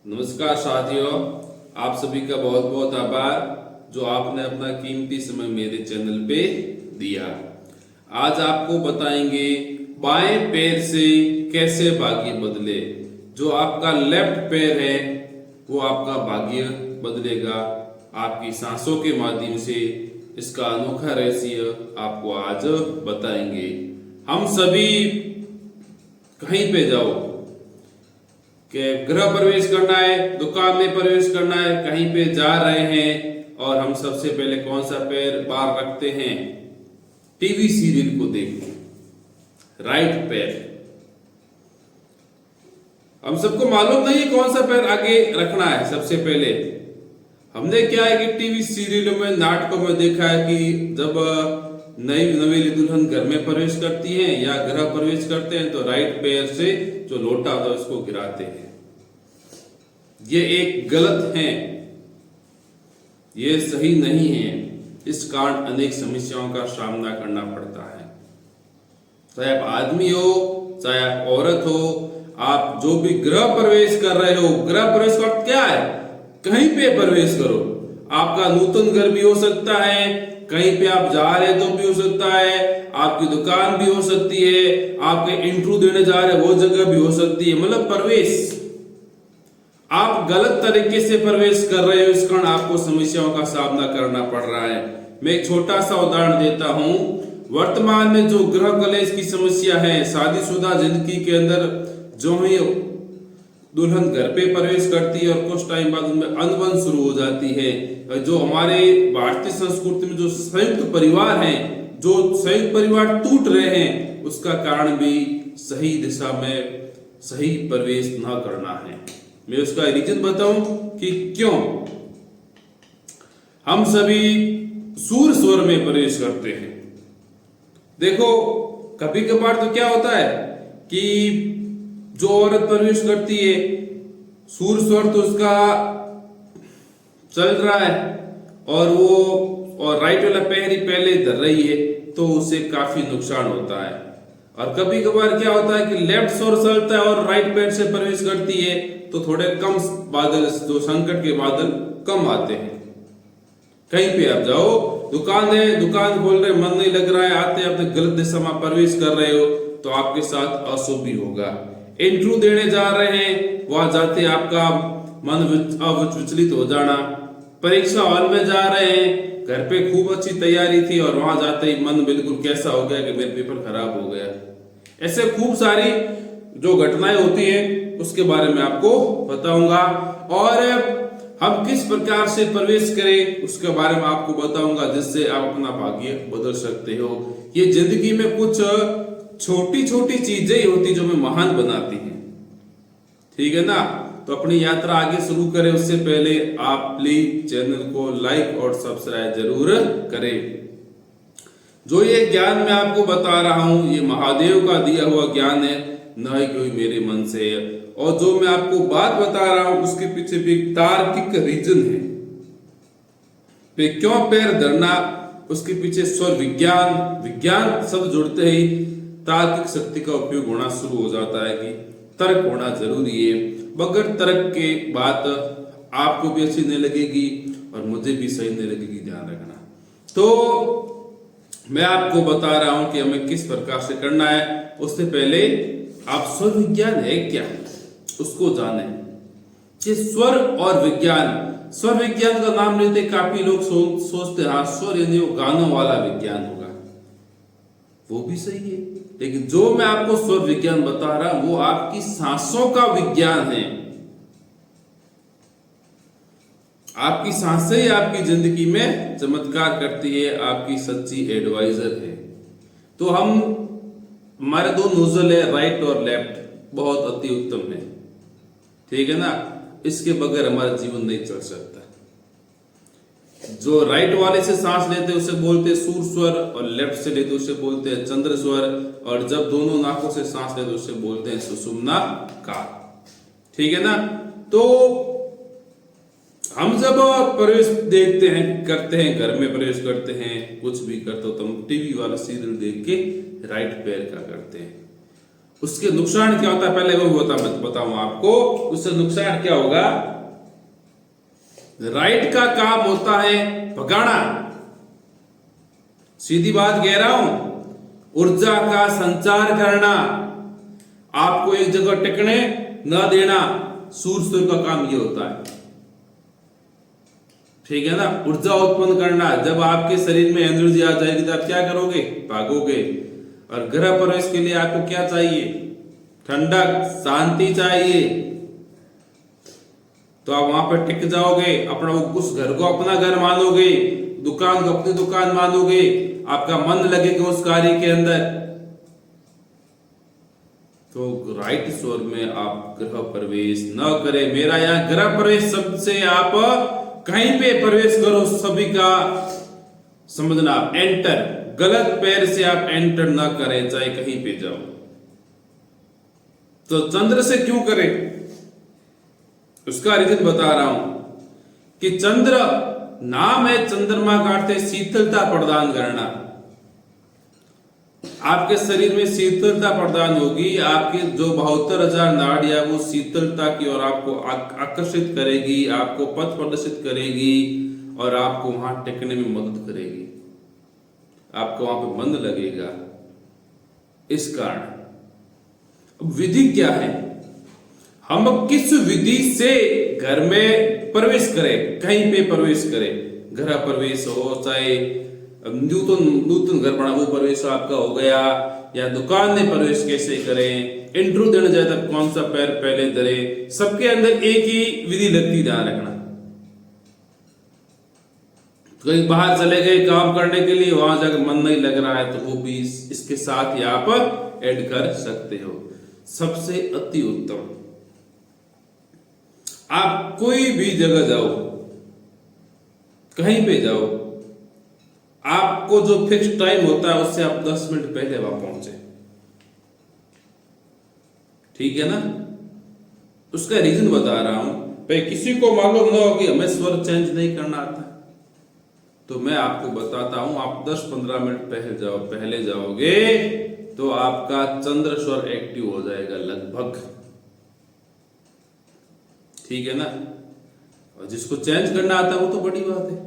नमस्कार साथियों, आप सभी का बहुत बहुत आभार जो आपने अपना कीमती समय मेरे चैनल पे दिया। आज आपको बताएंगे बाएं पैर से कैसे भाग्य बदले। जो आपका लेफ्ट पैर है वो आपका भाग्य बदलेगा आपकी सांसों के माध्यम से। इसका अनोखा रहस्य आपको आज बताएंगे। हम सभी कहीं पे जाओ कि गृह प्रवेश करना है, दुकान में प्रवेश करना है, कहीं पे जा रहे हैं और हम सबसे पहले कौन सा पैर बाहर रखते हैं? टीवी सीरियल को देखते राइट पैर। हम सबको मालूम नहीं कौन सा पैर आगे रखना है। सबसे पहले हमने क्या है कि टीवी सीरियलों में, नाटकों में देखा है कि जब नई नवेली दुल्हन घर में प्रवेश करती है या गृह प्रवेश करते हैं तो राइट पैर से जो लोटा होता है उसको गिराते हैं। ये एक गलत है, ये सही नहीं है। इस कारण अनेक समस्याओं का सामना करना पड़ता है। चाहे आप आदमी हो, चाहे आप औरत हो, आप जो भी गृह प्रवेश कर रहे हो, गृह प्रवेश का क्या है? कहीं पे प्रवेश करो। आपका नूतन घर भी हो सकता है, कहीं पे आप जा रहे तो भी हो सकता है, आपकी दुकान भी हो सकती है, आपके इंटरव्यू देने जा रहे वो जगह भी हो सकती है। मतलब प्रवेश आप गलत तरीके से प्रवेश कर रहे हो, इस कारण आपको समस्याओं का सामना करना पड़ रहा है। मैं एक छोटा सा उदाहरण देता हूं। वर्तमान में जो गृह कलेश की समस्या है, शादीशुदा जिंदगी के अंदर जो ही दुल्हन घर पे प्रवेश करती है और कुछ टाइम बाद उनमें अनबन शुरू हो जाती है। जो हमारे भारतीय संस्कृति में जो संयुक्त परिवार हैं, जो संयुक्त परिवार टूट रहे हैं, उसका कारण भी सही दिशा में सही प्रवेश न करना है। मैं उसका रीजन बताऊं कि क्यों हम सभी सूर स्वर में प्रवेश करते हैं। देखो, कभी कभार तो क्या होता है कि जो औरत प्रवेश करती है, सूर स्वर तो उसका चल रहा है और राइट वाला पैर ही पहले धर रही है, तो उसे काफी नुकसान होता है। और कभी कभार क्या होता है कि लेफ्ट स्वर चलता है और राइट पैर से प्रवेश करती है, तो थोड़े कम बादल, जो संकट के बादल कम आते हैं। कहीं पे आप जाओ, दुकान है, दुकान खोल रहे, मन नहीं लग रहा है, आते आते गलत दिशा में प्रवेश कर रहे हो तो आपके साथ अशुभ भी होगा। इंटरव्यू देने जा रहे हैं, वहां जाते आपका मन विचलित हो जाना। परीक्षा हॉल में जा रहे हैं, घर पे खूब अच्छी तैयारी थी और वहां जाते ही मन बिल्कुल कैसा हो गया कि मेरा पेपर खराब हो गया। ऐसे खूब सारी जो घटनाएं होती हैं उसके बारे में आपको बताऊंगा, और हम किस प्रकार से प्रवेश करें उसके बारे में आपको बताऊंगा, जिससे आप अपना भाग्य बदल सकते हो। ये जिंदगी में कुछ छोटी छोटी चीजें ही होती जो हमें महान बनाती हैं, ठीक है ना? तो अपनी यात्रा आगे शुरू करें उससे पहले आप प्लीज चैनल को लाइक और सब्सक्राइब जरूर करें। जो ये ज्ञान मैं आपको बता रहा हूं, ये महादेव का दिया हुआ ज्ञान है, न ही कोई मेरे मन से है। और जो मैं आपको बात बता रहा हूं उसके पीछे भी एक तार्किक रीजन है। पे क्यों पैर धरना, उसके पीछे स्वर विज्ञान शब्द जुड़ते ही तार्किक शक्ति का उपयोग होना शुरू हो जाता है कि तर्क होना जरूरी है। बगैर तर्क के बात आपको भी अच्छी नहीं लगेगी और मुझे भी सही नहीं लगेगी, ध्यान रखना। तो मैं आपको बता रहा हूं कि हमें किस प्रकार से करना है। उससे पहले आप स्वर विज्ञान है क्या उसको जाने। ये स्वर और विज्ञान, स्वर विज्ञान का नाम लेते काफी लोग सोचते हाँ स्वर यानी वो गानों वाला विज्ञान होगा, वो भी सही है, लेकिन जो मैं आपको स्वर विज्ञान बता रहा हूं वो आपकी सांसों का विज्ञान है। आपकी सांसें ही आपकी जिंदगी में चमत्कार करती है, आपकी सच्ची एडवाइजर है। तो हमारे दो नोजल है, राइट और लेफ्ट, बहुत अति उत्तम है, ठीक है ना? इसके बगैर हमारा जीवन नहीं चल सकता। जो राइट वाले से सांस लेते उसे बोलते हैं सूर स्वर, और लेफ्ट से लेते उसे बोलते हैं चंद्र स्वर, और जब दोनों नाकों से सांस लेते उसे बोलते हैं सुषुम्ना काल, ठीक है ना? तो हम जब प्रवेश देखते हैं, करते हैं, घर में प्रवेश करते हैं, कुछ भी करते हो तो हम टीवी वाला सीरियल देख के राइट पैर का करते हैं। उसके नुकसान क्या होता है पहले वो बताऊं आपको। उससे नुकसान क्या होगा, राइट का काम होता है भगाना, सीधी बात कह रहा हूं, ऊर्जा का संचार करना, आपको एक जगह टिकने न देना, सूर्य का काम ये होता है। ठीक है ना, ऊर्जा उत्पन्न करना। जब आपके शरीर में एनर्जी आ जाएगी तो आप क्या करोगे, भागोगे। और ग्रह प्रवेश के लिए आपको क्या चाहिए, ठंडक, शांति चाहिए, तो आप वहां पर टिक जाओगे, अपना उस घर को अपना घर मानोगे, दुकान को अपनी दुकान मानोगे, आपका मन लगेगा उस कार्य के अंदर। तो राइट स्वर में आप ग्रह प्रवेश न करें। मेरा यहाँ ग्रह प्रवेश शब्द से आप कहीं पे प्रवेश करो, सभी का समझना, एंटर, गलत पैर से आप एंटर ना करें, चाहे कहीं पे जाओ। तो चंद्र से क्यों करें, उसका रीजन बता रहा हूं कि चंद्र नाम है, चंद्रमा का अर्थ है शीतलता प्रदान करना। आपके शरीर में शीतलता प्रदान होगी, आपके जो 72,000 नाड़ियां वो शीतलता की ओर आपको आकर्षित करेगी, आपको पथ प्रदर्शित करेगी और आपको वहां टिकने में मदद करेगी, आपको वहां पे मन लगेगा। इस कारण अब विधि क्या है, हम किस विधि से घर में प्रवेश करें, कहीं पे प्रवेश करें, गृह प्रवेश हो, चाहे नूतन घर बना वो प्रवेश आपका हो गया, या दुकान में प्रवेश कैसे करें, इंटरव्यू देने जाए तब कौन सा पैर पहले धरे, सबके अंदर एक ही विधि लगती, ध्यान रखना। कहीं बाहर चले गए काम करने के लिए, वहां जाकर मन नहीं लग रहा है, तो वो भी इसके साथ यहाँ पर ऐड कर सकते हो। सबसे अति उत्तम, आप कोई भी जगह जाओ, कहीं पे जाओ, आपको जो फिक्स टाइम होता है उससे आप 10 मिनट पहले वहां पहुंचे, ठीक है ना। उसका रीजन बता रहा हूं, भाई किसी को मालूम ना हो कि हमें स्वर चेंज नहीं करना आता, तो मैं आपको बताता हूं, आप 10-15 मिनट पहले जाओगे तो आपका चंद्र स्वर एक्टिव हो जाएगा लगभग, ठीक है ना। और जिसको चेंज करना आता है वो तो बड़ी बात है,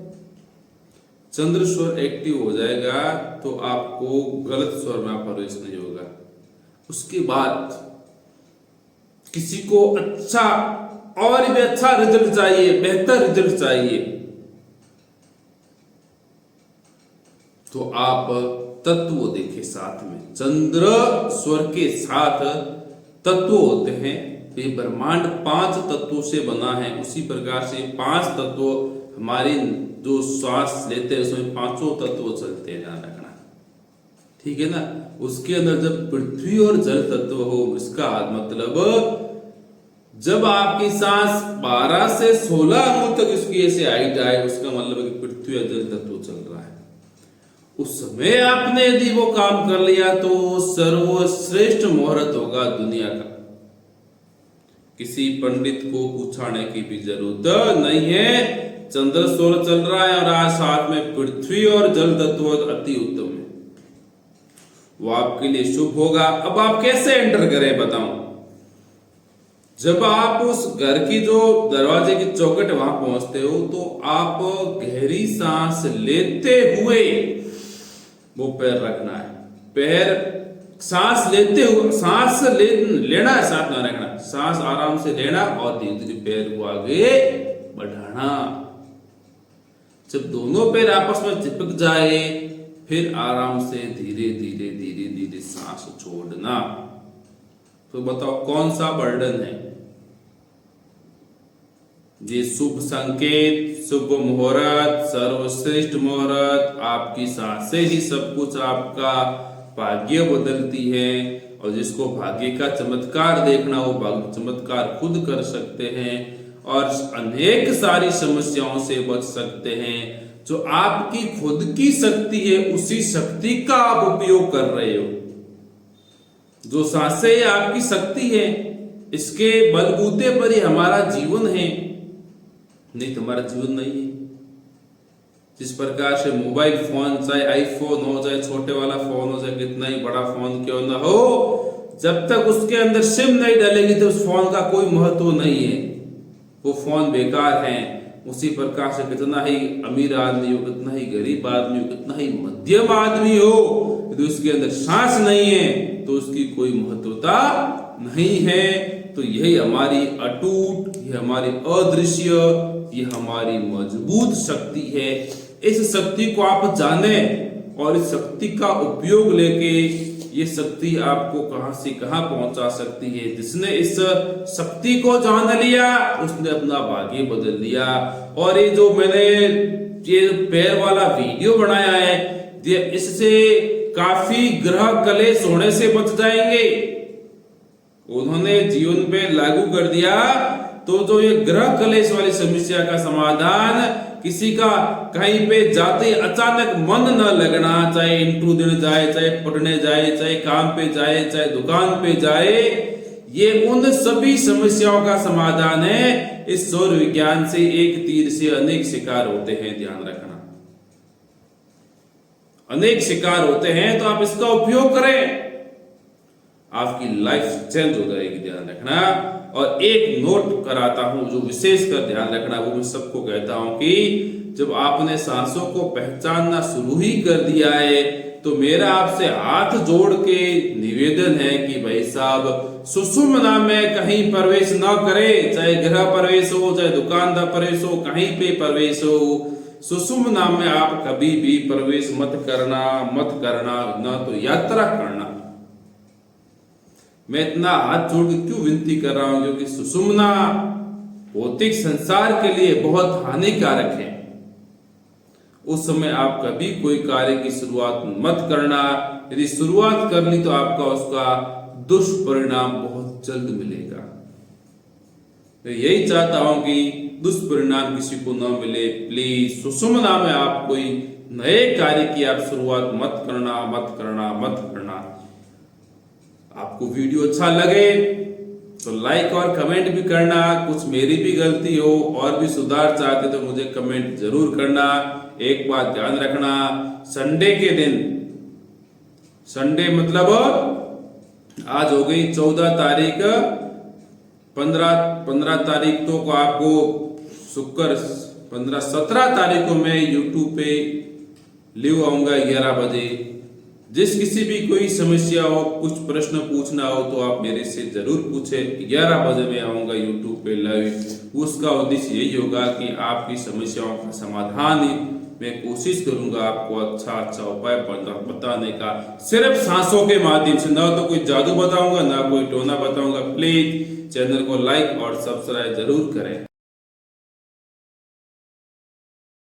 चंद्र स्वर एक्टिव हो जाएगा तो आपको गलत स्वर में प्रवेश नहीं होगा। उसके बाद किसी को अच्छा और भी अच्छा रिजल्ट चाहिए, बेहतर रिजल्ट चाहिए, तो आप तत्व देखें साथ में, चंद्र स्वर के साथ तत्व होते हैं। ये ब्रह्मांड 5 तत्वों से बना है, उसी प्रकार से 5 तत्व हमारे जो श्वास लेते हैं उसमें 5 तत्व चलते हैं, ध्यान रखना, ठीक है ना। उसके अंदर जब पृथ्वी और जल तत्व हो, इसका मतलब जब आपकी सांस 12 से 16 अंगुल तक इसकी ऐसे हाइट आए, उसका मतलब है कि पृथ्वी और जल तत्व चल रहा है। उस समय आपने यदि वो काम कर लिया तो सर्वश्रेष्ठ मुहूर्त होगा दुनिया का, किसी पंडित को पूछाने की भी जरूरत नहीं है। चंद्र स्वर चल रहा है और आज साथ में पृथ्वी और जल तत्व अति उत्तम है, वो आपके लिए शुभ होगा। अब आप कैसे एंटर करें बताऊं, जब आप उस घर की जो दरवाजे की चौखट वहां पहुंचते हो तो आप गहरी सांस लेते हुए वो पैर रखना है, पैर सांस लेते हुए, सांस लेना है, साथ में रखना, सांस आराम से लेना और धीरे धीरे पैर को आगे बढ़ाना। जब दोनों पैर आपस में चिपक जाए फिर आराम से धीरे धीरे धीरे धीरे सांस छोड़ना। तो बताओ कौन सा बर्डन है ये, शुभ संकेत, शुभ मुहूर्त, सर्वश्रेष्ठ मुहूर्त, आपकी सांस से ही सब कुछ आपका भाग्य बदलती है। और जिसको भाग्य का चमत्कार देखना वो भाग्य चमत्कार खुद कर सकते हैं और अनेक सारी समस्याओं से बच सकते हैं। जो आपकी खुद की शक्ति है उसी शक्ति का आप उपयोग कर रहे हो। जो सांसें आपकी शक्ति है, इसके बलबूते पर ही हमारा जीवन है, नहीं तो हमारा जीवन नहीं है। जिस प्रकार से मोबाइल फोन, चाहे आईफोन हो, चाहे छोटे वाला फोन हो, चाहे कितना ही बड़ा फोन क्यों ना हो, जब तक उसके अंदर सिम नहीं डलेगी तो उस फोन का कोई महत्व नहीं है, वो फोन बेकार है। उसी प्रकार से कितना ही अमीर आदमी हो, कितना ही गरीब आदमी हो, कितना ही मध्यम आदमी हो, यदि उसके अंदर सांस नहीं है तो उसकी कोई महत्वता नहीं है। तो यही हमारी अटूट, ये हमारी अदृश्य, ये हमारी मजबूत शक्ति है। इस शक्ति को आप जाने और इस शक्ति का उपयोग लेके ये शक्ति आपको कहां से कहां पहुंचा सकती है। जिसने इस शक्ति को जान लिया उसने अपना भाग्य बदल लिया। और ये जो मैंने ये पैर वाला वीडियो बनाया है, इससे काफी ग्रह कलेश होने से बच जाएंगे। उन्होंने जीवन पे लागू कर दिया तो जो ये ग्रह कलेश वाली समस्या का समाधान, किसी का कहीं पे जाते अचानक मन न लगना, चाहे इंटरव्यू देने जाए, चाहे पढ़ने जाए, चाहे काम पे जाए, चाहे दुकान पे जाए, ये उन सभी समस्याओं का समाधान है। इस सौर विज्ञान से एक तीर से अनेक शिकार होते हैं, ध्यान रखना। अनेक शिकार होते हैं, तो आप इसका उपयोग करें, आपकी लाइफ चेंज हो जाएगी, ध्यान रखना। और एक नोट कराता हूं जो विशेष कर ध्यान रखना, वो मैं सबको कहता हूं कि जब आपने सांसों को पहचानना शुरू ही कर दिया है तो मेरा आपसे हाथ जोड़ के निवेदन है कि भाई साहब सुषुम्ना में कहीं प्रवेश ना करें, चाहे गृह प्रवेश हो, चाहे दुकानदार प्रवेश हो, कहीं पे प्रवेश हो, सुषुम्ना में आप कभी भी प्रवेश मत करना, ना तो यात्रा करना। मैं इतना हाथ जोड़ के क्यों विनती कर रहा हूं, क्योंकि सुषुम्ना भौतिक संसार के लिए बहुत हानिकारक है। उस समय आप कभी कोई कार्य की शुरुआत मत करना। यदि शुरुआत कर ली तो आपका उसका दुष्परिणाम बहुत जल्द मिलेगा। मैं यही चाहता हूं कि दुष्परिणाम किसी को न मिले। प्लीज सुषुम्ना में आप कोई नए कार्य की आप शुरुआत मत करना। आपको वीडियो अच्छा लगे तो लाइक और कमेंट भी करना। कुछ मेरी भी गलती हो और भी सुधार चाहते तो मुझे कमेंट जरूर करना। एक बात ध्यान रखना, संडे के दिन, संडे मतलब आज हो गई 14 तारीख, 15 तारीख तो को आपको शुक्र 17 तारीख को मैं यूट्यूब पे लिव आऊंगा 11 बजे। जिस किसी भी कोई समस्या हो, कुछ प्रश्न पूछना हो तो आप मेरे से जरूर पूछे। 11 बजे मैं आऊंगा यूट्यूब पे लाइव। उसका उद्देश्य यही होगा कि आपकी समस्याओं का समाधान मैं कोशिश करूंगा आपको अच्छा उपाय बताने का, सिर्फ सांसों के माध्यम से। ना तो कोई जादू बताऊंगा, ना कोई टोना बताऊंगा। प्लीज चैनल को लाइक और सब्सक्राइब जरूर करें।